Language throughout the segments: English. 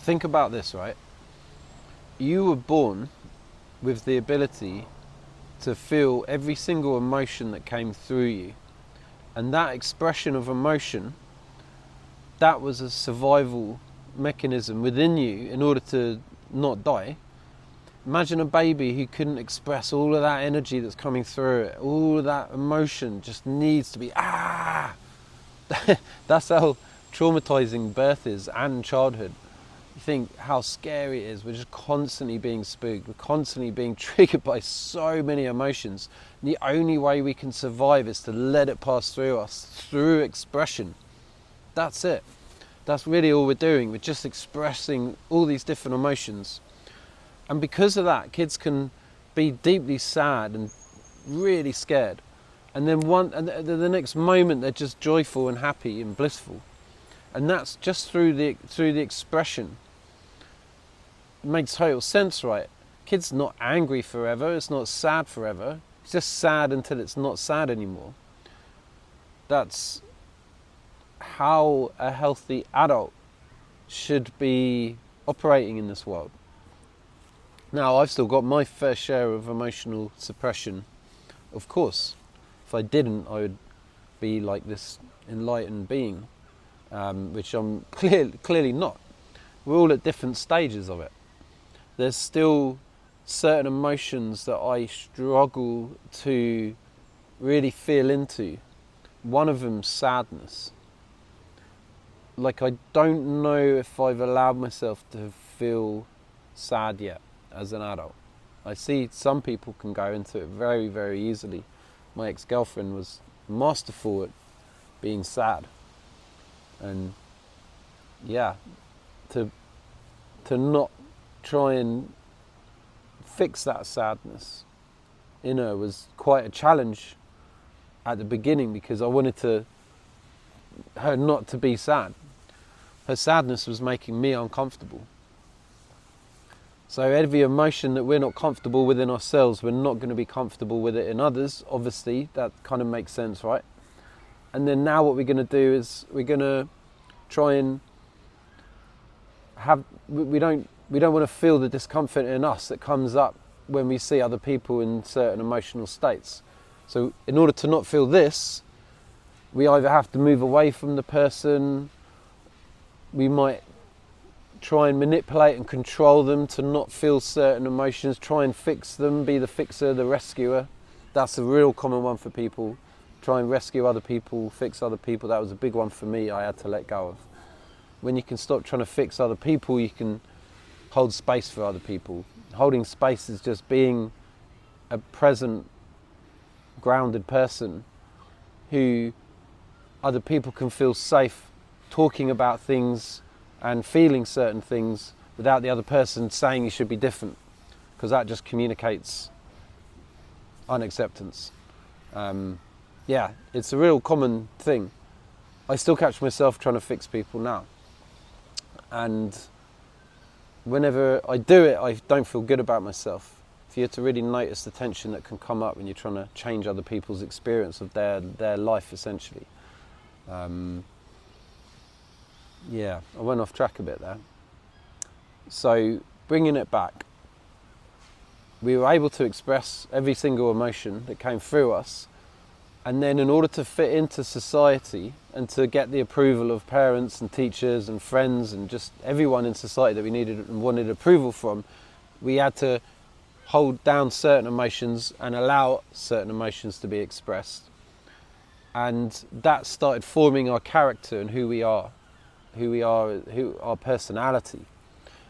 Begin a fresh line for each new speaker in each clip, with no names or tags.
Think about this, right? You were born with the ability to feel every single emotion that came through you. And that expression of emotion, that was a survival mechanism within you in order to not die. Imagine a baby who couldn't express all of that energy that's coming through it. All of that emotion just needs to be, That's how traumatizing birth is and childhood. You think how scary it is. We're just constantly being spooked. We're constantly being triggered by so many emotions. And the only way we can survive is to let it pass through us through expression. That's it. That's really all we're doing. We're just expressing all these different emotions. And because of that, kids can be deeply sad and really scared. And then the next moment they're just joyful and happy and blissful. And that's just through the expression. It makes total sense, right? Kid's not angry forever, it's not sad forever. It's just sad until it's not sad anymore. That's how a healthy adult should be operating in this world. Now, I've still got my fair share of emotional suppression, of course. If I didn't, I would be like this enlightened being, which I'm clearly not. We're all at different stages of it. There's still certain emotions that I struggle to really feel into. One of them's sadness. Like, I don't know if I've allowed myself to feel sad yet as an adult. I see some people can go into it very, very easily. My ex-girlfriend was masterful at being sad. And yeah, to not try and fix that sadness in her was quite a challenge at the beginning, because I wanted her not to be sad. Her sadness was making me uncomfortable. So every emotion that we're not comfortable with in ourselves, we're not going to be comfortable with it in others. Obviously, that kind of makes sense, right? And then now what we're going to do is we're going to try and we don't want to feel the discomfort in us that comes up when we see other people in certain emotional states. So in order to not feel this, we either have to move away from the person, we might try and manipulate and control them to not feel certain emotions, try and fix them, be the fixer, the rescuer. That's a real common one for people. Try and rescue other people, fix other people. That was a big one for me, I had to let go of. When you can stop trying to fix other people, you can hold space for other people. Holding space is just being a present, grounded person who other people can feel safe talking about things and feeling certain things without the other person saying you should be different, because that just communicates unacceptance. Yeah, it's a real common thing. I still catch myself trying to fix people now. And whenever I do it, I don't feel good about myself. If you have to really notice the tension that can come up when you're trying to change other people's experience of their life, essentially. Yeah, I went off track a bit there. So, bringing it back, we were able to express every single emotion that came through us, and then in order to fit into society and to get the approval of parents and teachers and friends and just everyone in society that we needed and wanted approval from, we had to hold down certain emotions and allow certain emotions to be expressed. And that started forming our character and who we are, our personality.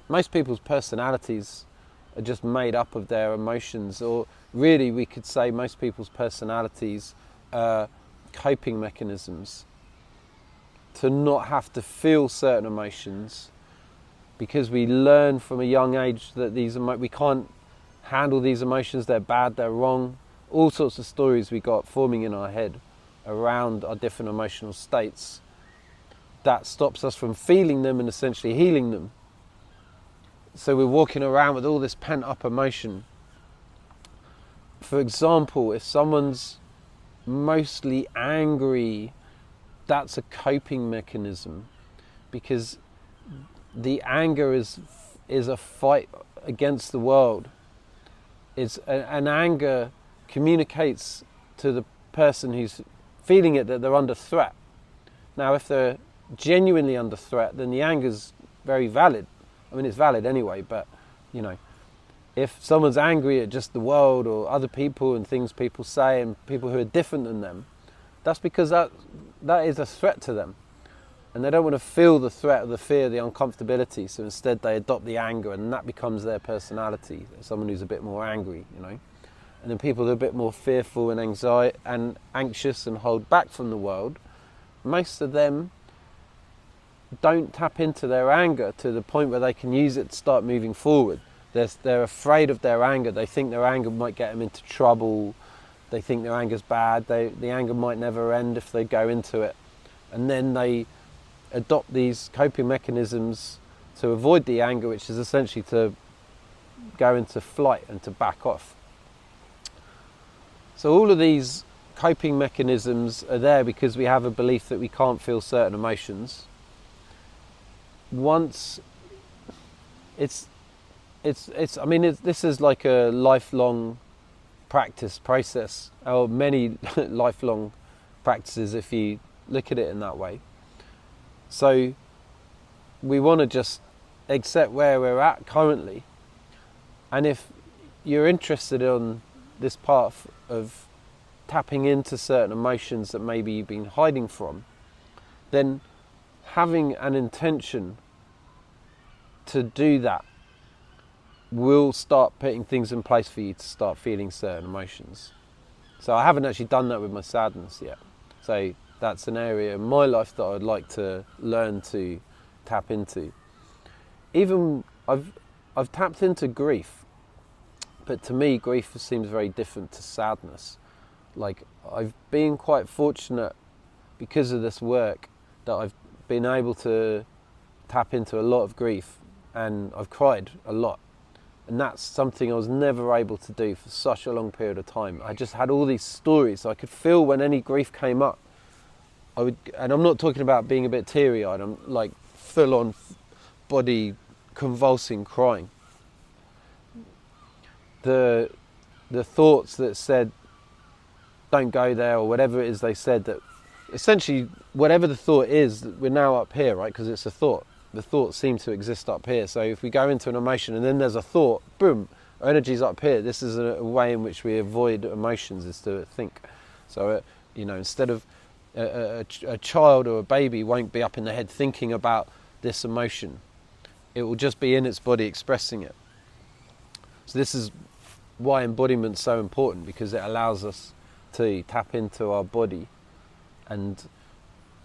Most people's personalities are just made up of their emotions, or really we could say most people's personalities are coping mechanisms to not have to feel certain emotions, because we learn from a young age that we can't handle these emotions, they're bad, they're wrong. All sorts of stories we got forming in our head around our different emotional states that stops us from feeling them and essentially healing them. So we're walking around with all this pent up emotion. For example, if someone's mostly angry, that's a coping mechanism, because the anger is a fight against the world. An anger communicates to the person who's feeling it that they're under threat. Now, if they're genuinely under threat, then the anger's very valid. I mean, it's valid anyway, but, you know, if someone's angry at just the world or other people and things people say and people who are different than them, that's because that is a threat to them. And they don't want to feel the threat, the fear, the uncomfortability, so instead they adopt the anger, and that becomes their personality, someone who's a bit more angry, you know. And then people who are a bit more fearful and anxious and hold back from the world, most of them don't tap into their anger to the point where they can use it to start moving forward. They're afraid of their anger. They think their anger might get them into trouble. They think their anger's bad. The anger might never end if they go into it. And then they adopt these coping mechanisms to avoid the anger, which is essentially to go into flight and to back off. So all of these coping mechanisms are there because we have a belief that we can't feel certain emotions. Once this is like a lifelong practice process, or many lifelong practices if you look at it in that way. So we want to just accept where we're at currently, and if you're interested in this path of tapping into certain emotions that maybe you've been hiding from, then having an intention to do that will start putting things in place for you to start feeling certain emotions. So I haven't actually done that with my sadness yet. So that's an area in my life that I'd like to learn to tap into. Even I've tapped into grief, but to me grief seems very different to sadness. Like, I've been quite fortunate because of this work that I've been able to tap into a lot of grief, and I've cried a lot. And that's something I was never able to do for such a long period of time. I just had all these stories, so I could feel when any grief came up. And I'm not talking about being a bit teary-eyed, I'm like full on body convulsing crying. The thoughts that said, don't go there, or whatever it is they said, that essentially whatever the thought is, we're now up here, right? Because it's a thought. The thoughts seem to exist up here. So if we go into an emotion and then there's a thought, boom, our energy's up here. This is a way in which we avoid emotions, is to think. So, instead of a child or a baby won't be up in the head thinking about this emotion. It will just be in its body expressing it. So this is why embodiment's so important, because it allows us to tap into our body. And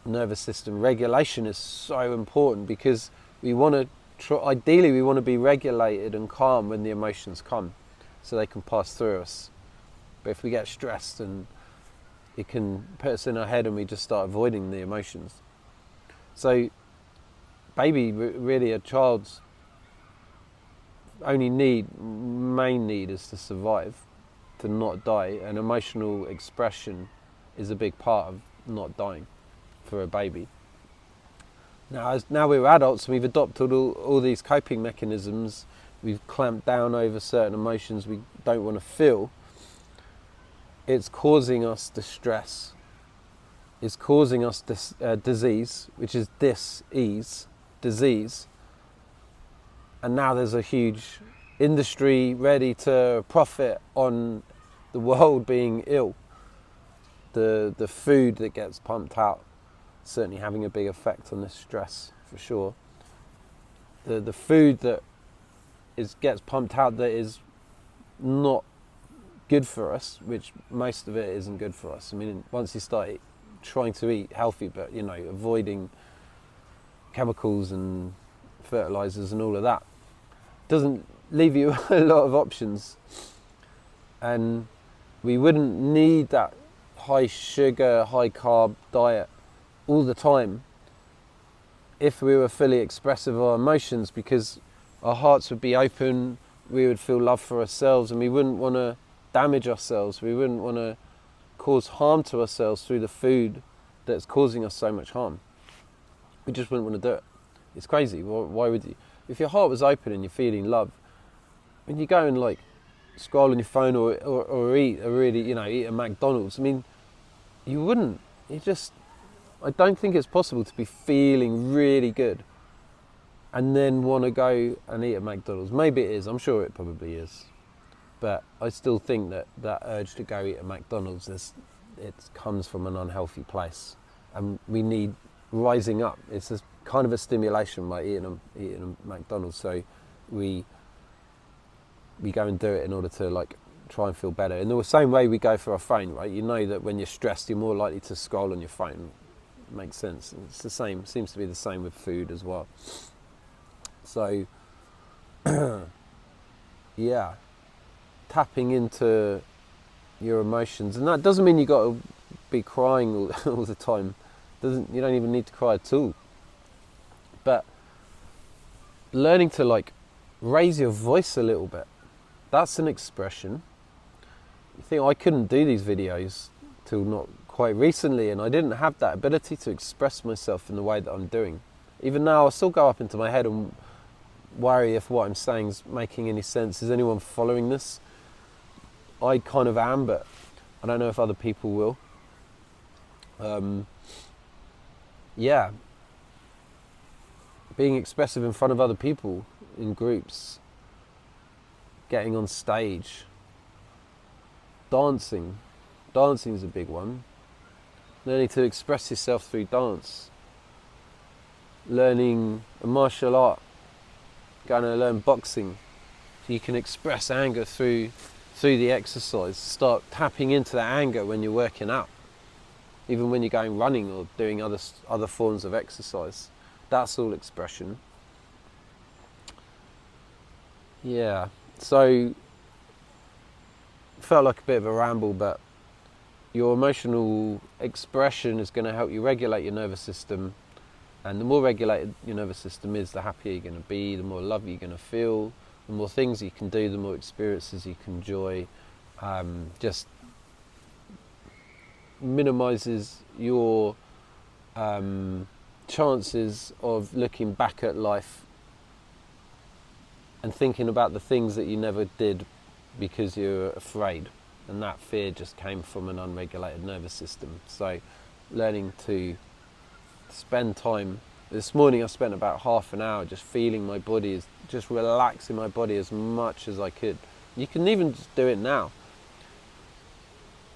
nervous system regulation is so important, because we want to ideally we want to be regulated and calm when the emotions come, so they can pass through us. But if we get stressed, and it can put us in our head and we just start avoiding the emotions. So really a child's main need is to survive, to not die, and emotional expression is a big part of not dying for a baby. Now we're adults and we've adopted all these coping mechanisms. We've clamped down over certain emotions we don't want to feel. It's causing us distress. It's causing us disease, which is dis-ease, disease. And now there's a huge industry ready to profit on the world being ill. The food that gets pumped out certainly having a big effect on this stress, for sure. The food that gets pumped out that is not good for us, which most of it isn't good for us. I mean, once you start trying to eat healthy, but avoiding chemicals and fertilizers and all of that, doesn't leave you a lot of options. And we wouldn't need that high sugar, high carb diet all the time if we were fully expressive of our emotions, because our hearts would be open, we would feel love for ourselves, and we wouldn't want to damage ourselves. We wouldn't want to cause harm to ourselves through the food that's causing us so much harm. We just wouldn't want to do it. It's crazy. Why would you? If your heart was open and you're feeling love, when you go and like scroll on your phone or eat a really, eat a McDonald's, I mean, you wouldn't. I don't think it's possible to be feeling really good and then want to go and eat at McDonald's. Maybe it is. I'm sure it probably is. But I still think that urge to go eat at McDonald's, it comes from an unhealthy place. And we need rising up. It's a kind of a stimulation by eating a McDonald's. So we go and do it in order to like try and feel better. In the same way we go for our phone, right? You know that when you're stressed, you're more likely to scroll on your phone. It makes sense. It's the same. Seems to be the same with food as well. So, yeah, tapping into your emotions, and that doesn't mean you got to be crying all the time. You don't even need to cry at all. But learning to like raise your voice a little bit, that's an expression. You think, I couldn't do these videos till not quite recently, and I didn't have that ability to express myself in the way that I'm doing. Even now, I still go up into my head and worry if what I'm saying is making any sense. Is anyone following this? I kind of am, but I don't know if other people will. Yeah, being expressive in front of other people, in groups, getting on stage, dancing is a big one. Learning to express yourself through dance, learning a martial art, going to learn boxing, so you can express anger through the exercise. Start tapping into that anger when you're working out, even when you're going running or doing other forms of exercise. That's all expression. Yeah, so felt like a bit of a ramble, but your emotional expression is going to help you regulate your nervous system, and the more regulated your nervous system is, the happier you're going to be, the more love you're going to feel, the more things you can do, the more experiences you can enjoy. Just minimises your chances of looking back at life and thinking about the things that you never did because you're afraid, and that fear just came from an unregulated nervous system. So learning to spend time. This morning I spent about half an hour just feeling my body, just relaxing my body as much as I could. You can even just do it now.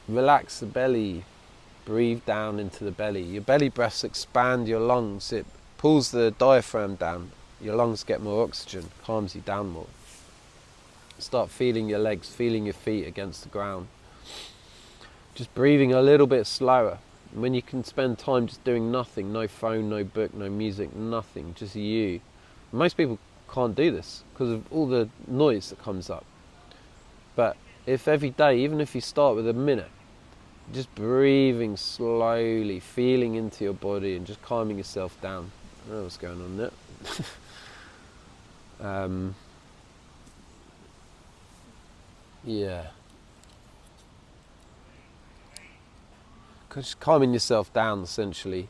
Relax the belly, breathe down into the belly. Your belly breaths expand your lungs, it pulls the diaphragm down. Your lungs get more oxygen, calms you down more. Start feeling your legs, feeling your feet against the ground. Just breathing a little bit slower. And when you can spend time just doing nothing, no phone, no book, no music, nothing, just you. Most people can't do this because of all the noise that comes up. But if every day, even if you start with a minute, just breathing slowly, feeling into your body and just calming yourself down. I don't know what's going on there. Yeah. Just calming yourself down, essentially.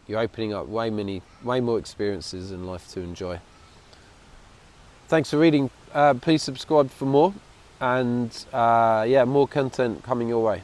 You're opening up way more experiences in life to enjoy. Thanks for reading. Please subscribe for more. And yeah, more content coming your way.